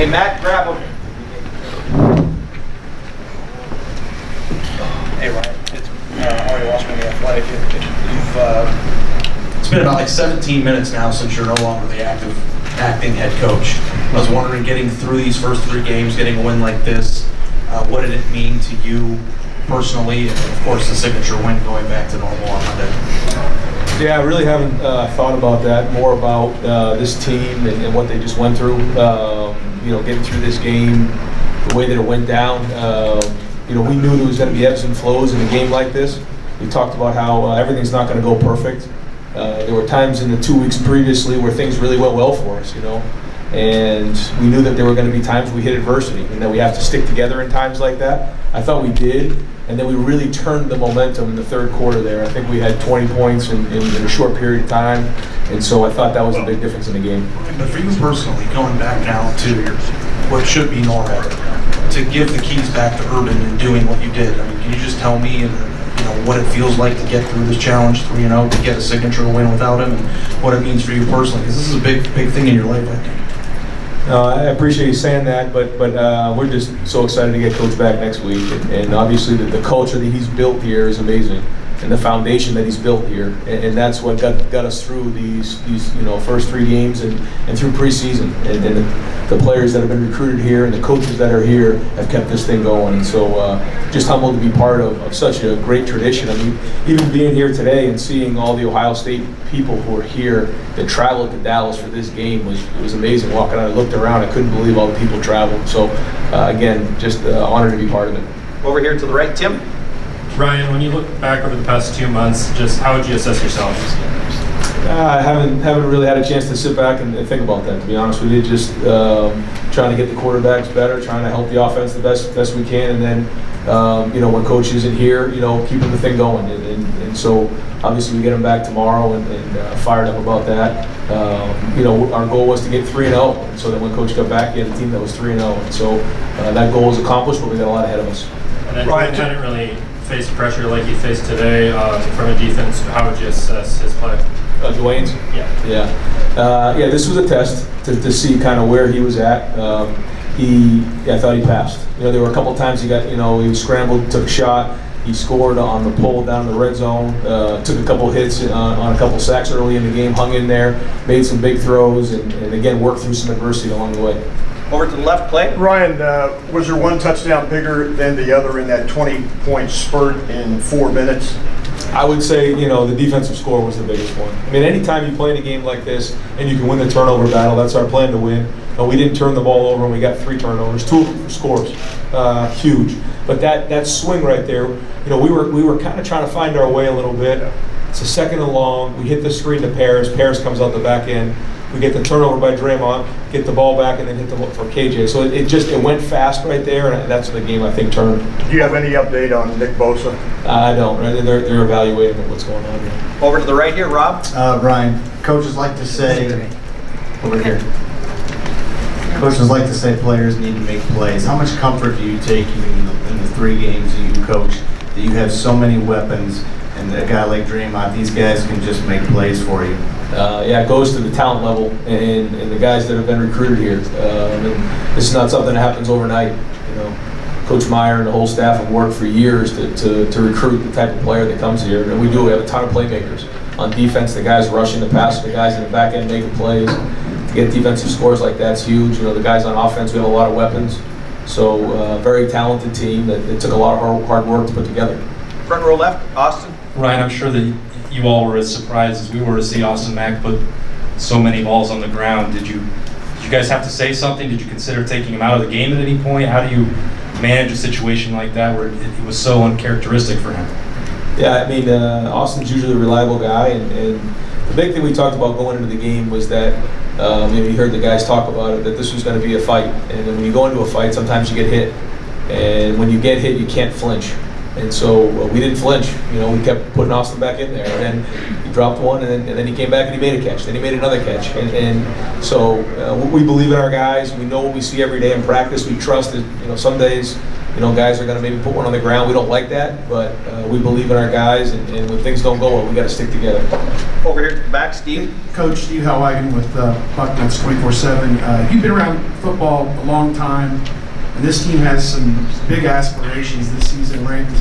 Hey, Matt, grab him. Hey, Ryan. It's Ari Washman, the Athletic. It's been about like 17 minutes now since you're no longer the acting head coach. I was wondering, getting through these first 3 games, getting a win like this, what did it mean to you personally, and of course the signature win going back to normal on Monday? Yeah, I really haven't thought about that, more about this team and what they just went through. You know, getting through this game, the way that it went down. You know, we knew there was going to be ebbs and flows in a game like this. We talked about how everything's not going to go perfect. There were times in the 2 weeks previously where things really went well for us, you know. And we knew that there were going to be times we hit adversity and that we have to stick together in times like that. I thought we did, and then we really turned the momentum in the third quarter there. I think we had 20 points in a short period of time, and so I thought that was a big difference in the game. But for you personally, going back now to what should be normal, to give the keys back to Urban and doing what you did, I mean, can you just tell me what it feels like to get through this challenge 3-0, to get a signature win without him, and what it means for you personally? Because this is a big thing in your life, I think. I appreciate you saying that, but we're just so excited to get Coach back next week, and obviously the culture that he's built here is amazing, and the foundation that he's built here, and that's what got us through these first 3 games and through preseason, and the players that have been recruited here and the coaches that are here have kept this thing going, and so just humbled to be part of such a great tradition. I mean, even being here today and seeing all the Ohio State people who are here that traveled to Dallas for this game was amazing. Walking out, I looked around, I couldn't believe all the people traveled. So again, just honored to be part of it. Over here to the right, Tim. Ryan, when you look back over the past 2 months, just how would you assess yourself? I haven't really had a chance to sit back and think about that, to be honest with you. Just trying to get the quarterbacks better, trying to help the offense the best we can, and then when Coach isn't here, keeping the thing going. And so obviously we get him back tomorrow and fired up about that. Our goal was to get 3-0, and so then when Coach got back, he had a team that was 3-0, and so that goal was accomplished, but we got a lot ahead of us. And then Ryan didn't really face pressure like he faced today from a defense. How would you assess his play? Dwayne's? Yeah. This was a test to see kind of where he was at. I thought he passed. There were a couple times he got, he was scrambled, took a shot. He scored on the pull down in the red zone, took a couple hits on a couple sacks early in the game, hung in there, made some big throws, and again, worked through some adversity along the way. Over to the left, Clay. Ryan, was there one touchdown bigger than the other in that 20-point spurt in 4 minutes? I would say, the defensive score was the biggest one. I mean, anytime you play in a game like this and you can win the turnover battle, that's our plan to win. We didn't turn the ball over and we got 3 turnovers, 2 scores, huge. But that swing right there, we were kind of trying to find our way a little bit. It's a 2nd and long. We hit the screen to Parris. Parris comes out the back end. We get the turnover by Draymond, get the ball back, and then hit the for KJ. So it went fast right there, and that's when the game, I think, turned. Do you have any update on Nick Bosa? I don't. Right? They're evaluating what's going on here. Over to the right here, Rob. Ryan, coaches like to say over here. Coaches like to say players need to make plays. How much comfort do you take in the 3 games that you coach that you have so many weapons, and a guy like Draymond, these guys can just make plays for you? It goes to the talent level and the guys that have been recruited here. This is not something that happens overnight. Coach Meyer and the whole staff have worked for years to recruit the type of player that comes here, and we do. We have a ton of playmakers on defense. The guys rushing the pass, the guys in the back end making plays. To get defensive scores like that's huge. The guys on offense, we have a lot of weapons. So very talented team that it took a lot of hard work to put together. Front row left, Austin. Ryan, I'm sure that you all were as surprised as we were to see Austin Mack put so many balls on the ground. Did you guys have to say something? Did you consider taking him out of the game at any point? How do you manage a situation like that where it was so uncharacteristic for him? Yeah, I mean, Austin's usually a reliable guy, and the big thing we talked about going into the game was that you heard the guys talk about it, that this was going to be a fight, and when you go into a fight, sometimes you get hit, and when you get hit, you can't flinch. And so we didn't flinch. You know, we kept putting Austin back in there, and then he dropped one, and then he came back and he made a catch. Then he made another catch, and so we believe in our guys. We know what we see every day in practice. We trust that, you know, some days, you know, guys are going to maybe put one on the ground. We don't like that, but we believe in our guys, and when things don't go well, we got to stick together. Over here to the back, Steve. Coach Steve Halwagen with Buckeyes 24/7. You've been around football a long time, and this team has some big aspirations this season, ranked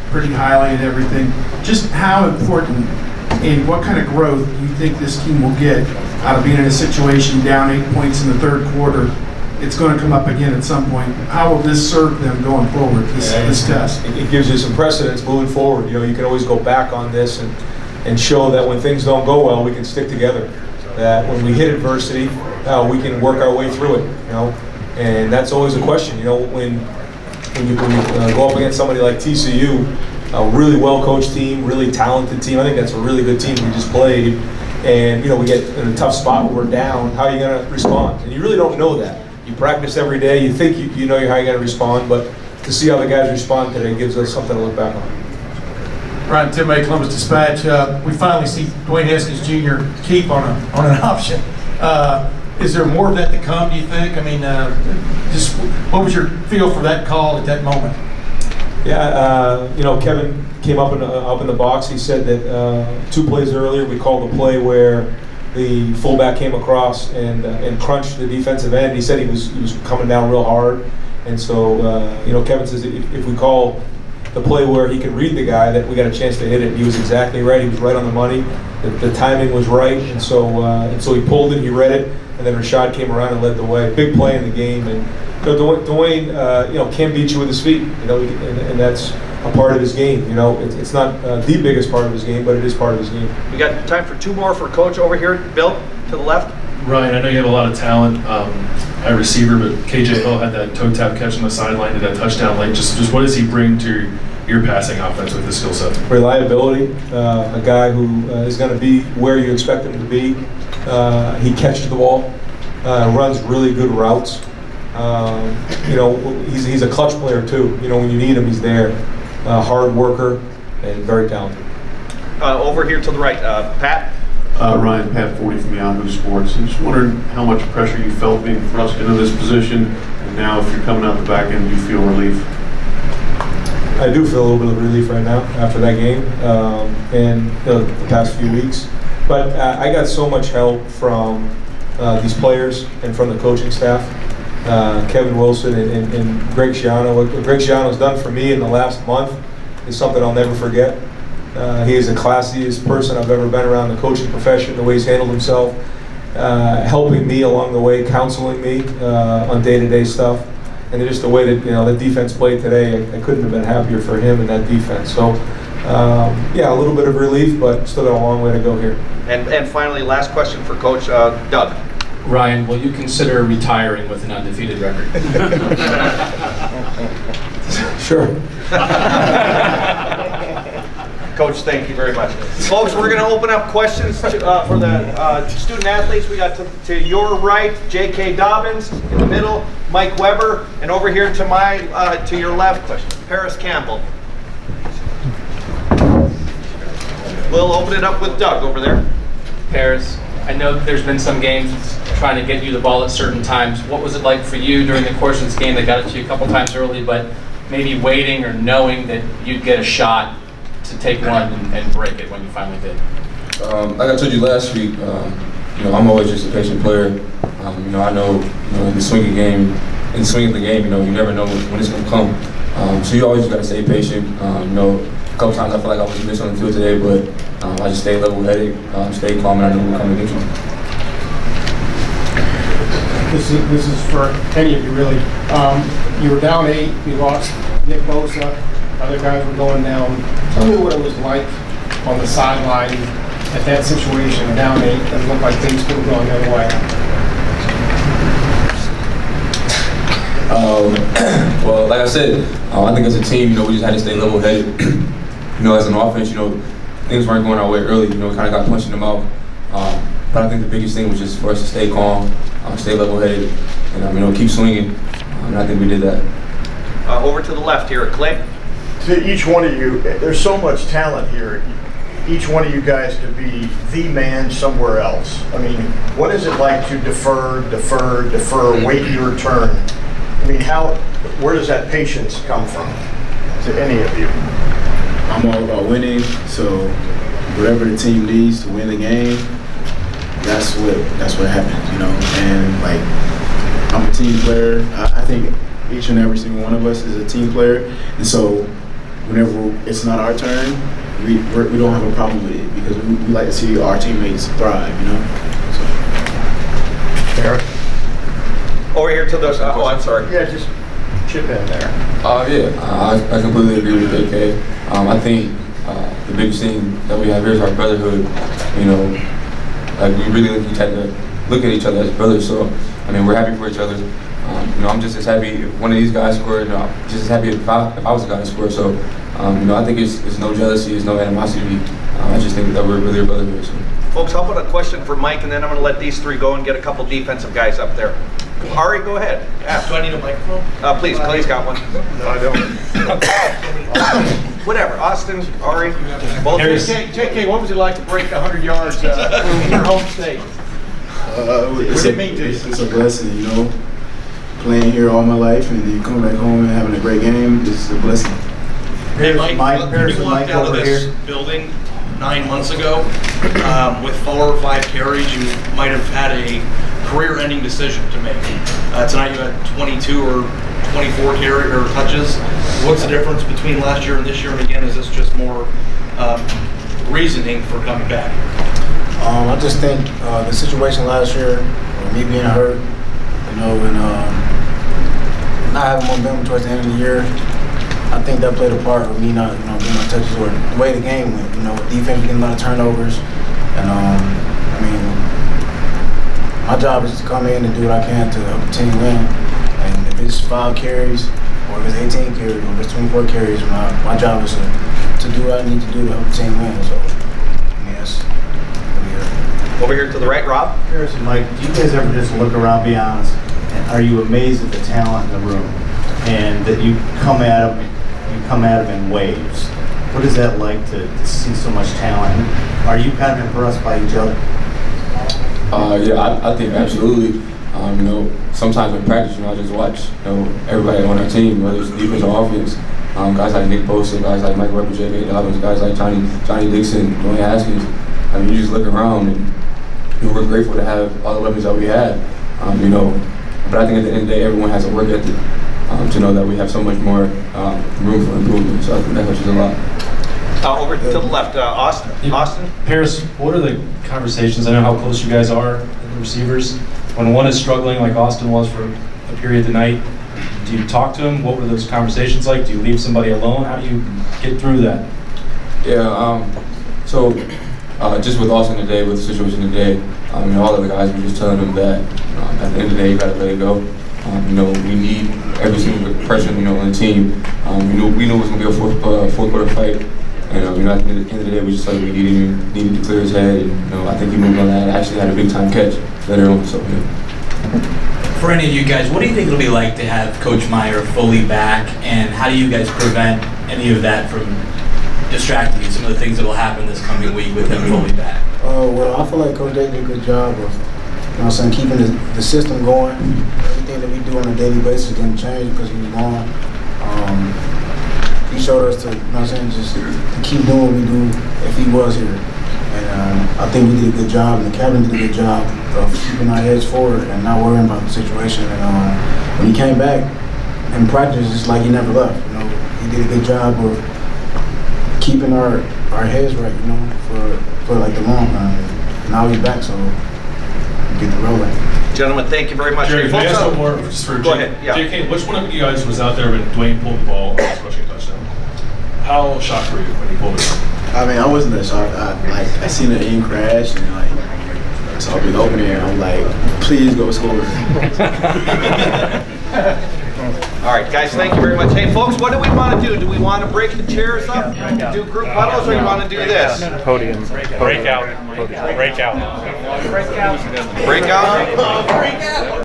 pretty highly and everything. Just how important and what kind of growth do you think this team will get out of being in a situation down 8 points in the third quarter? It's going to come up again at some point. How will this serve them going forward, this test? It gives you some precedence moving forward. You know, you can always go back on this and show that when things don't go well, we can stick together. That when we hit adversity, we can work our way through it. You know, and that's always a question. You know, when you go up against somebody like TCU, a really well-coached team, really talented team. I think that's a really good team we just played. And, you know, we get in a tough spot where we're down. How are you going to respond? And you really don't know that. You practice every day. You think you know how you're going to respond, but to see how the guys respond today gives us something to look back on. Ryan Timmy, Columbus Dispatch. We finally see Dwayne Haskins Jr. keep on an option. Is there more of that to come, do you think? I mean, just what was your feel for that call at that moment? Yeah, you know, Kevin came up in the box. He said that 2 plays earlier we called a play where the fullback came across and crunched the defensive end. He said he was coming down real hard, and so you know, Kevin says if we call the play where he can read the guy, that we got a chance to hit it. He was exactly right. He was right on the money. The timing was right, and so he pulled it. He read it, and then Rashad came around and led the way. Big play in the game, and you know, Dwayne you know, can beat you with his feet. You know, and that's a part of his game. You know, it's not the biggest part of his game, but it is part of his game. We got time for 2 more for Coach over here. Bill, to the left. Ryan, I know you have a lot of talent at receiver, but KJ Hill had that toe tap catch on the sideline, did that touchdown late. Just what does he bring to your passing offense with his skill set? Reliability, a guy who is going to be where you expect him to be. He catches the ball, runs really good routes. You know, he's a clutch player too. You know, when you need him, he's there. Hard worker and very talented. Over here to the right, Pat. Ryan, Pat 40 from Yahoo Sports. I'm just wondering how much pressure you felt being thrust into this position, and now if you're coming out the back end, do you feel relief? I do feel a little bit of relief right now after that game and the past few weeks. But I got so much help from these players and from the coaching staff. Kevin Wilson and Greg Schiano. What Greg Schiano's done for me in the last month is something I'll never forget. He is the classiest person I've ever been around the coaching profession, the way he's handled himself, helping me along the way, counseling me on day-to-day stuff. And just the way that, you know, the defense played today, I couldn't have been happier for him and that defense. So, yeah, a little bit of relief, but still got a long way to go here. And finally, last question for Coach Doug. Ryan, will you consider retiring with an undefeated record? Sure. Coach, thank you very much. Folks, we're going to open up questions for the student athletes. We got to your right, J.K. Dobbins, in the middle, Mike Weber, and over here to your left, Parris Campbell. We'll open it up with Doug over there. Parris, I know there's been some games trying to get you the ball at certain times. What was it like for you during the course of this game that got it to you a couple times early, but maybe waiting or knowing that you'd get a shot to take one and break it when you finally did? Like I told you last week, you know, I'm always just a patient player. You know, I know, you know, in the swing of the game, you know, you never know when it's going to come. So you always got to stay patient. You know, a couple times I feel like I was missing on the field today, but I just stayed level-headed, stayed calm, and I knew we were coming against you. This is for any of you, really. You were down 8. You lost Nick Bosa. Other guys were going down. Tell me what it was like on the sideline at that situation, down 8, and it looked like things could have gone the other way. Well, like I said, I think as a team, you know, we just had to stay level-headed. You know, as an offense, you know, things weren't going our way early. You know, we kind of got punched in the mouth. But I think the biggest thing was just for us to stay calm, stay level-headed, and you know, keep swinging. And I think we did that. Over to the left here, Clay. To each one of you, there's so much talent here. Each one of you guys could be the man somewhere else. I mean, what is it like to defer, wait your turn? I mean, where does that patience come from to any of you? I'm all about winning, so whatever the team needs to win the game, that's what happens, you know. And like, I'm a team player. I think each and every single one of us is a team player, and so whenever it's not our turn, we don't have a problem with it because we like to see our teammates thrive, you know. So. Eric? Over here to those. Oh, I'm sorry. Yeah, just chip in there. Yeah, I completely agree with J.K. I think the biggest thing that we have here is our brotherhood. You know, like we really look at each other as brothers. So, I mean, we're happy for each other. You know, I'm just as happy if one of these guys scored. You know, I'm just as happy if I was the guy to score. So, you know, I think it's no jealousy, it's no animosity. I just think that we're really a brotherhood. So. Folks, how about a question for Mike, and then I'm going to let these three go and get a couple defensive guys up there. Ari, go ahead. Ask. Do I need a microphone? Please, Clay's got one. No, I don't. Whatever. Austin, Ari, both. J.K., what was it like to break 100 yards from your home state? What did it mean to you? It's a blessing, you know. Playing here all my life and then coming back home and having a great game, this is a blessing. Hey, Mike, Parris you walked out of this building 9 months ago with 4 or 5 carries. You might have had a career-ending decision to make. Tonight you had 22 or 24 touches. What's the difference between last year and this year? And again, is this just more reasoning for coming back? I just think the situation last year, me being hurt, you know, and not having momentum towards the end of the year, I think that played a part with me not, you know, getting my touches or the way the game went. You know, defense getting a lot of turnovers, and I mean, my job is to come in and do what I can to help the team win. And if it's 5 carries, or if it's 18 carries, or if it's 24 carries, my job is to do what I need to do to help the team win. So, yes. Over here to the right, Rob. Parris and Mike, do you guys ever just look around, be honest, and are you amazed at the talent in the room, and that you come at them in waves? What is that like to see so much talent? Are you kind of impressed by each other? Yeah, I think absolutely. You know, sometimes in practice, you know, I just watch, you know, everybody on our team, whether it's defense or offense. Guys like Nick Bosa, guys like Mike Weber and J.K, Dobbins, guys like Johnny Dixon, Dwayne Haskins. I mean, you just look around and you know, we're grateful to have all the weapons that we have. You know, but I think at the end of the day, everyone has a work ethic to know that we have so much more room for improvement. So I think that helps us a lot. Over to the left, Austin. Parris, what are the conversations? I know how close you guys are, the receivers. When one is struggling, like Austin was for a period tonight, do you talk to him? What were those conversations like? Do you leave somebody alone? How do you get through that? Yeah, so just with Austin today, with the situation today, you know, all of the guys were just telling them that at the end of the day, you got to let it go. You know, we need every single person, you know, on the team. We knew it was going to be a fourth quarter fight. And you know, at the end of the day, we just felt like we needed to clear his head. And you know, I think he moved on that. Actually had a big time catch later on. So yeah. For any of you guys, what do you think it'll be like to have Coach Meyer fully back, and how do you guys prevent any of that from distracting you? Some of the things that will happen this coming week with him fully back. Well, I feel like Coach J did a good job of, you know what I'm saying, keeping the system going. Everything that we do on a daily basis didn't change because he was gone. He showed us to, you know what I'm saying, just to keep doing what we do if he was here. And I think we did a good job, and the captain did a good job of keeping our heads forward and not worrying about the situation. And when he came back in practice, it's like he never left. You know, he did a good job of keeping our heads right, you know, for like the long run. And now he's back, so we get the rolling. Gentlemen, thank you very much. Jerry, can I ask one more just for Go ahead. Yeah. J.K., which one of you guys was out there when Dwayne pulled the ball on his rushing touchdown? How shocked were you when he pulled it? I mean, I wasn't that shocked. I seen the end crash, and like, so I'll be over there. I'm like, please go score. All right, guys, thank you very much. Hey, folks, what do we want to do? Do we want to break the chairs up, do group huddles, or do you want to do this? Podium. Breakout. Breakout.